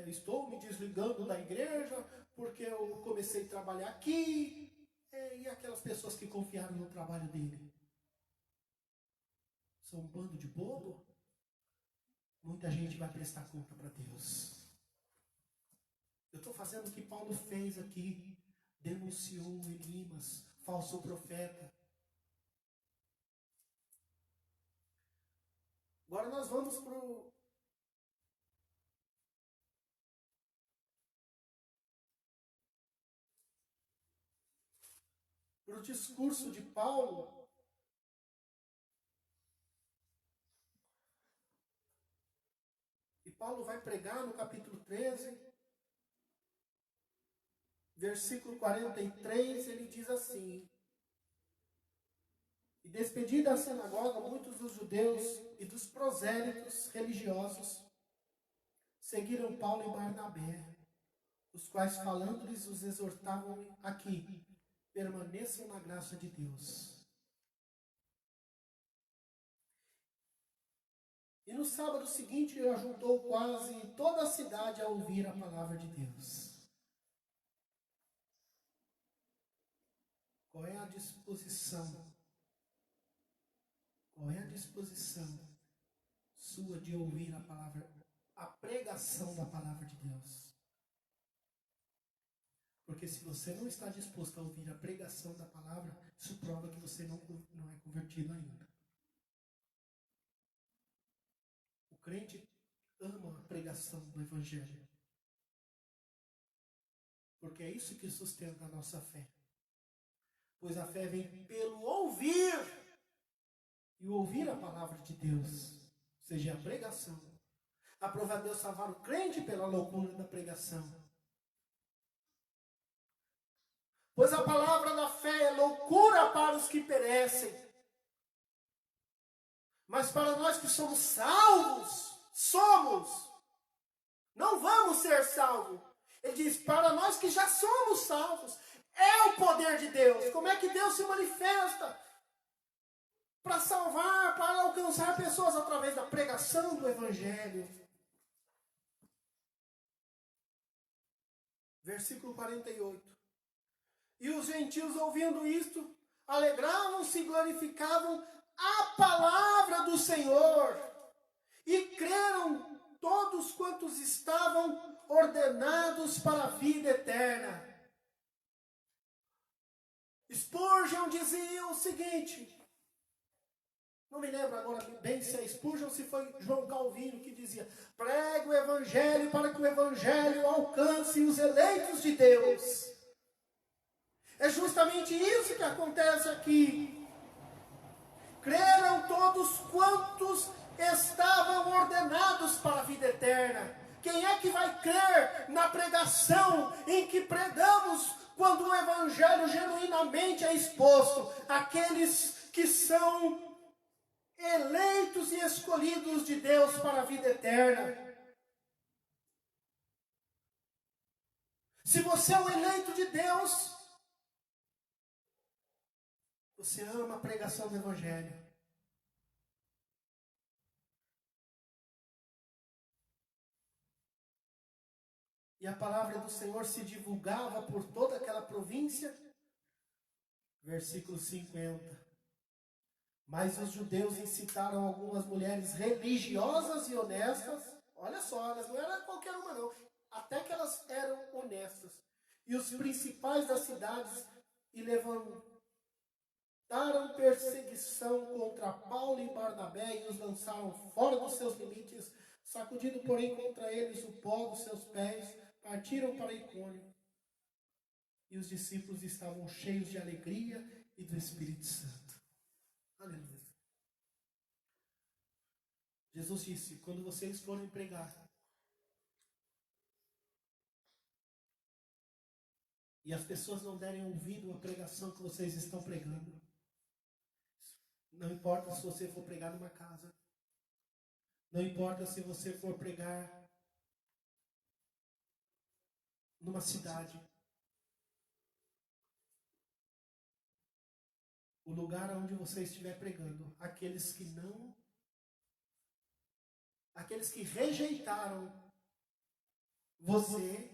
estou me desligando da igreja porque eu comecei a trabalhar aqui. E aquelas pessoas que confiaram no trabalho dele? São um bando de bobo? Muita gente vai prestar conta para Deus. Eu estou fazendo o que Paulo fez aqui. Denunciou Elimas, falso profeta. Agora nós vamos para o discurso de Paulo. E Paulo vai pregar no capítulo 13, versículo 43, ele diz assim: E despedida a sinagoga, muitos dos judeus e dos prosélitos religiosos seguiram Paulo e Barnabé, os quais, falando-lhes, os exortavam aqui: permaneçam na graça de Deus. E no sábado seguinte ajuntou quase toda a cidade a ouvir a palavra de Deus. Qual é a disposição? Qual é a disposição sua de ouvir a palavra, a pregação da palavra de Deus? Porque se você não está disposto a ouvir a pregação da palavra, isso prova que você não é convertido ainda. O crente ama a pregação do Evangelho. Porque é isso que sustenta a nossa fé. Pois a fé vem pelo ouvir. E ouvir a palavra de Deus, ou seja, a pregação. Aprova Deus salvar o crente pela loucura da pregação. Pois a palavra da fé é loucura para os que perecem. Mas para nós que somos salvos, não vamos ser salvos. Ele diz, para nós que já somos salvos, é o poder de Deus. Como é que Deus se manifesta? Para salvar, para alcançar pessoas através da pregação do Evangelho. Versículo 48. E os gentios, ouvindo isto, alegravam-se e glorificavam a palavra do Senhor. E creram todos quantos estavam ordenados para a vida eterna. Spurgeon dizia o seguinte, não me lembro agora bem se é Spurgeon ou se foi João Calvino que dizia: pregue o Evangelho para que o Evangelho alcance os eleitos de Deus. É justamente isso que acontece aqui. Creram todos quantos estavam ordenados para a vida eterna. Quem é que vai crer na pregação em que pregamos quando o Evangelho genuinamente é exposto? Aqueles que são eleitos e escolhidos de Deus para a vida eterna. Se você é o eleito de Deus, você ama a pregação do Evangelho. E a palavra do Senhor se divulgava por toda aquela província. Versículo 50. Mas os judeus incitaram algumas mulheres religiosas e honestas. Olha só, elas não eram qualquer uma não. Até que elas eram honestas. E os principais das cidades e levantaram perseguição contra Paulo e Barnabé e os lançaram fora dos seus limites, sacudindo, porém, contra eles o pó dos seus pés, partiram para Icônio. E os discípulos estavam cheios de alegria e do Espírito Santo. Aleluia. Jesus disse, quando vocês forem pregar, e as pessoas não derem ouvido à pregação que vocês estão pregando, não importa se você for pregar numa casa, não importa se você for pregar numa cidade, o lugar onde você estiver pregando, aqueles que rejeitaram você,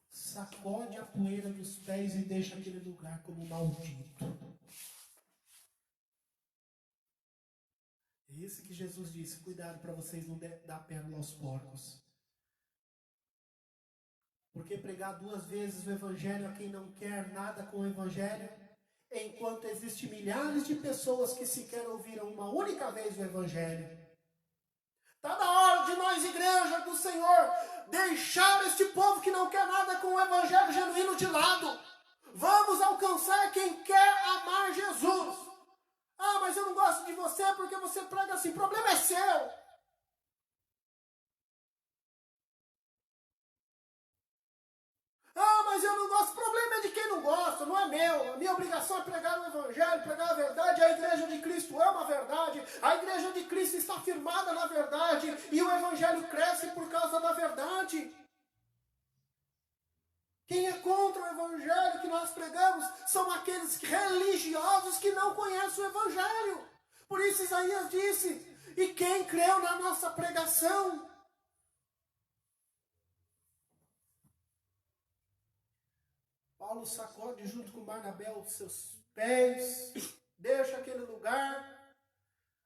sacode a poeira dos pés e deixa aquele lugar como maldito. É isso que Jesus disse, cuidado para vocês não dar pérola aos porcos. Porque pregar 2 vezes o Evangelho a quem não quer nada com o Evangelho, enquanto existem milhares de pessoas que sequer ouviram uma única vez o Evangelho. Está na hora de nós, igreja do Senhor, deixar este povo que não quer nada com o Evangelho genuíno de lado. Vamos alcançar quem quer amar Jesus. Ah, mas eu não gosto de você porque você prega assim. O problema é seu. Ah, mas eu não gosto. O problema é de quem não gosta, não é meu. A minha obrigação é pregar o Evangelho, pregar a verdade. A igreja de Cristo ama a verdade. A igreja de Cristo está firmada na verdade. E o Evangelho cresce por causa da verdade. Quem é contra o Evangelho que nós pregamos são aqueles religiosos que não conhecem o Evangelho. Por isso Isaías disse, e quem creu na nossa pregação? Paulo sacode junto com Barnabé os seus pés, deixa aquele lugar,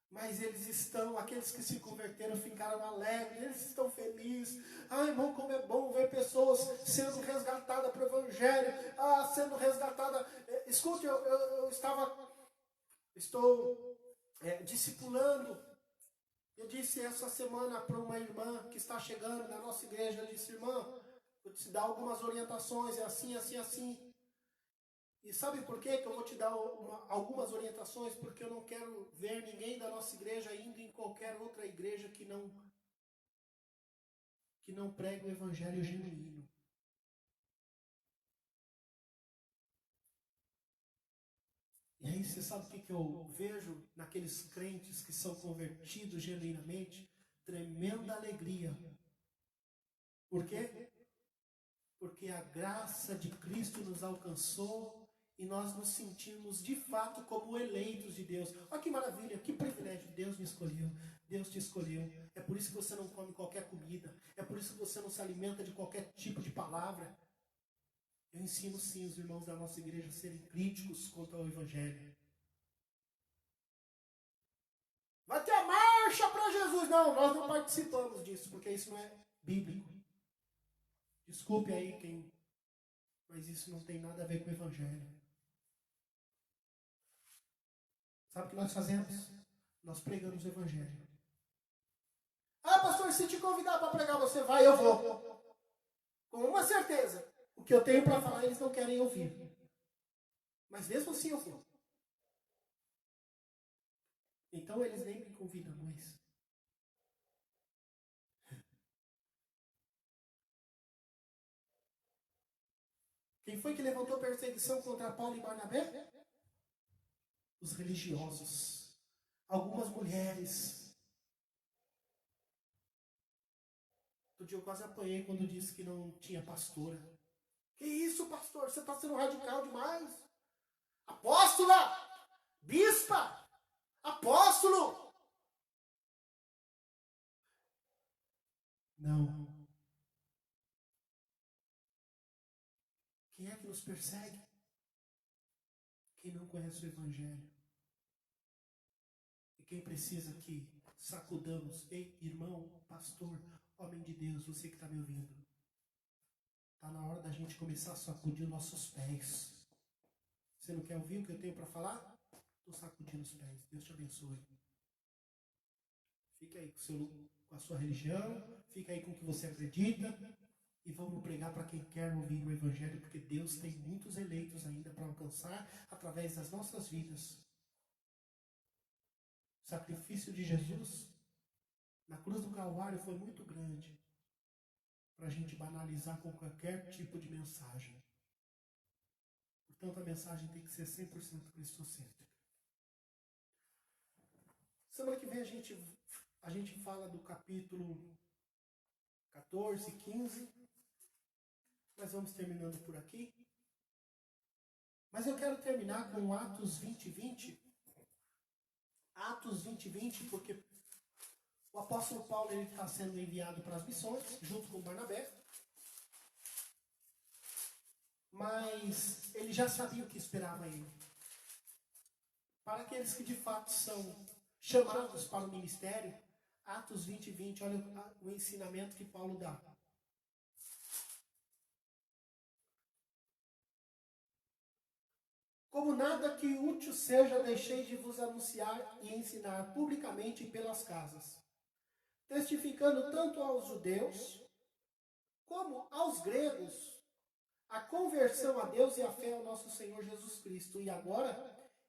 mas eles estão, aqueles que se converteram ficaram alegres, eles estão felizes. Ah, irmão, como é bom ver pessoas sendo resgatadas para o Evangelho, sendo resgatadas. Escute, estou discipulando. Eu disse essa semana para uma irmã que está chegando na nossa igreja, eu disse, irmã, vou te dar algumas orientações, é assim, assim, assim. E sabe por quê que eu vou te dar algumas orientações? Porque eu não quero ver ninguém da nossa igreja indo em qualquer outra igreja que não pregue o Evangelho genuíno. E aí você sabe o que eu vejo naqueles crentes que são convertidos genuinamente? Tremenda alegria. Por quê? Porque a graça de Cristo nos alcançou e nós nos sentimos de fato como eleitos de Deus. Olha que maravilha, que privilégio. Deus me escolheu, Deus te escolheu. É por isso que você não come qualquer comida, é por isso que você não se alimenta de qualquer tipo de palavra. Eu ensino sim os irmãos da nossa igreja a serem críticos quanto ao Evangelho. Vai ter a marcha para Jesus. Não, nós não participamos disso, porque isso não é bíblico. Desculpe aí mas isso não tem nada a ver com o Evangelho. Sabe o que nós fazemos? Nós pregamos o Evangelho. Ah, pastor, se te convidar para pregar, você vai, eu vou. Com uma certeza. O que eu tenho para falar, eles não querem ouvir. Mas mesmo assim eu vou. Então eles nem me convidam mais. Quem foi que levantou perseguição contra Paulo e Barnabé? Os religiosos. Algumas mulheres. Outro dia eu quase apanhei quando disse que não tinha pastora. Que isso, pastor? Você está sendo radical demais. Apóstola! Bispa! Apóstolo! Não. Quem é que nos persegue? Quem não conhece o Evangelho. E quem precisa que sacudamos. Ei, irmão, pastor, homem de Deus, você que está me ouvindo. Está na hora da gente começar a sacudir nossos pés. Você não quer ouvir o que eu tenho para falar? Estou sacudindo os pés. Deus te abençoe. Fica aí com a sua religião. Fica aí com o que você acredita. E vamos pregar para quem quer ouvir o Evangelho. Porque Deus tem muitos eleitos ainda para alcançar através das nossas vidas. O sacrifício de Jesus na cruz do Calvário foi muito grande para a gente banalizar com qualquer tipo de mensagem. Portanto, a mensagem tem que ser 100% cristocêntrica. Semana que vem a gente fala do capítulo 14, 15. Nós vamos terminando por aqui. Mas eu quero terminar com Atos 20, 20. Atos 20, 20, porque o apóstolo Paulo está sendo enviado para as missões, junto com Barnabé. Mas ele já sabia o que esperava ele. Para aqueles que de fato são chamados para o ministério, Atos 20, 20, olha o ensinamento que Paulo dá. Como nada que útil seja, deixei de vos anunciar e ensinar publicamente pelas casas, testificando tanto aos judeus como aos gregos a conversão a Deus e a fé ao nosso Senhor Jesus Cristo. E agora,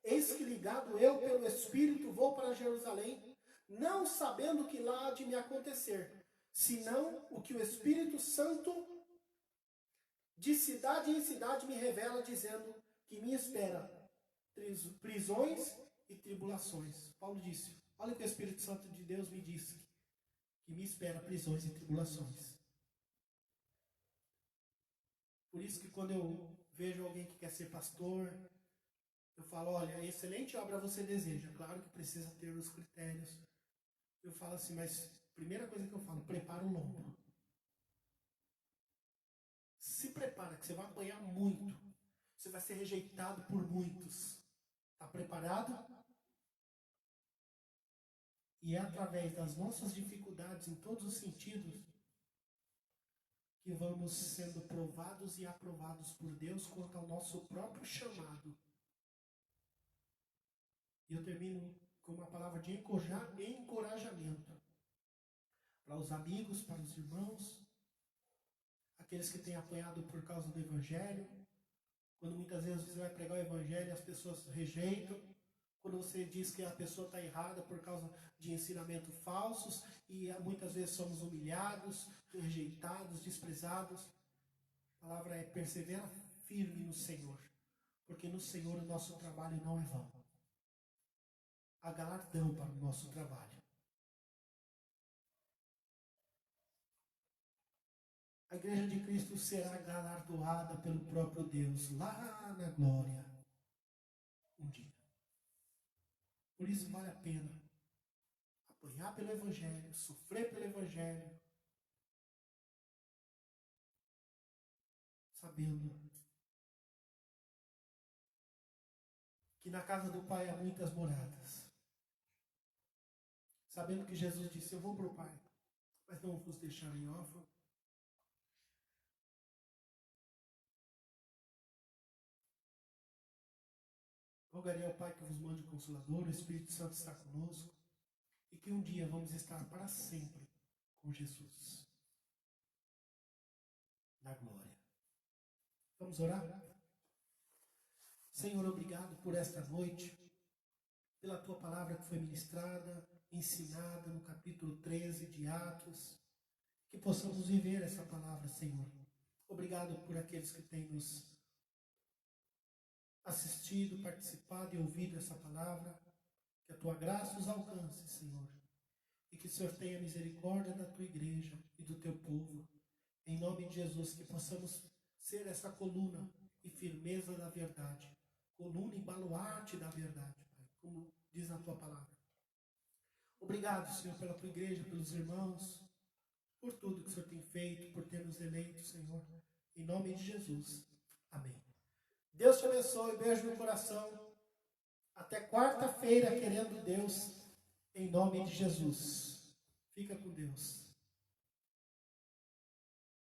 eis que ligado eu pelo Espírito vou para Jerusalém, não sabendo o que lá há de me acontecer, senão o que o Espírito Santo de cidade em cidade me revela, dizendo que me espera prisões e tribulações. Paulo disse, olha o que o Espírito Santo de Deus me disse, que me espera prisões e tribulações. Por isso que quando eu vejo alguém que quer ser pastor, eu falo, olha, excelente obra você deseja, claro que precisa ter os critérios. Eu falo assim, mas primeira coisa que eu falo, prepara o lombo. Se prepara, que você vai apanhar muito. Você vai ser rejeitado por muitos. Está preparado? E é através das nossas dificuldades em todos os sentidos que vamos sendo provados e aprovados por Deus quanto ao nosso próprio chamado. E eu termino com uma palavra de encorajamento para os amigos, para os irmãos, aqueles que têm apanhado por causa do Evangelho. Quando muitas vezes você vai pregar o Evangelho e as pessoas rejeitam. Quando você diz que a pessoa está errada por causa de ensinamentos falsos. E muitas vezes somos humilhados, rejeitados, desprezados. A palavra é persevera firme no Senhor. Porque no Senhor o nosso trabalho não é vão. Há galardão para o nosso trabalho. A Igreja de Cristo será galardoada pelo próprio Deus lá na glória um dia. Por isso vale a pena apanhar pelo Evangelho, sofrer pelo Evangelho, sabendo que na casa do Pai há muitas moradas. Sabendo que Jesus disse, eu vou para o Pai, mas não vos deixarei órfãos. Rogarei ao Pai que vos mande o Consolador, o Espírito Santo está conosco, e que um dia vamos estar para sempre com Jesus. Na glória. Vamos orar? Senhor, obrigado por esta noite, pela Tua palavra que foi ministrada, ensinada no capítulo 13 de Atos, que possamos viver essa palavra, Senhor. Obrigado por aqueles que têm nos assistido, participado e ouvido essa palavra, que a Tua graça os alcance, Senhor, e que o Senhor tenha misericórdia da Tua igreja e do Teu povo, em nome de Jesus, que possamos ser essa coluna e firmeza da verdade, coluna e baluarte da verdade, Pai, como diz a Tua palavra. Obrigado, Senhor, pela Tua igreja, pelos irmãos, por tudo que o Senhor tem feito, por ter nos eleito, Senhor, em nome de Jesus. Amém. Deus te abençoe, beijo no coração. Até quarta-feira, querendo Deus, em nome de Jesus. Fica com Deus.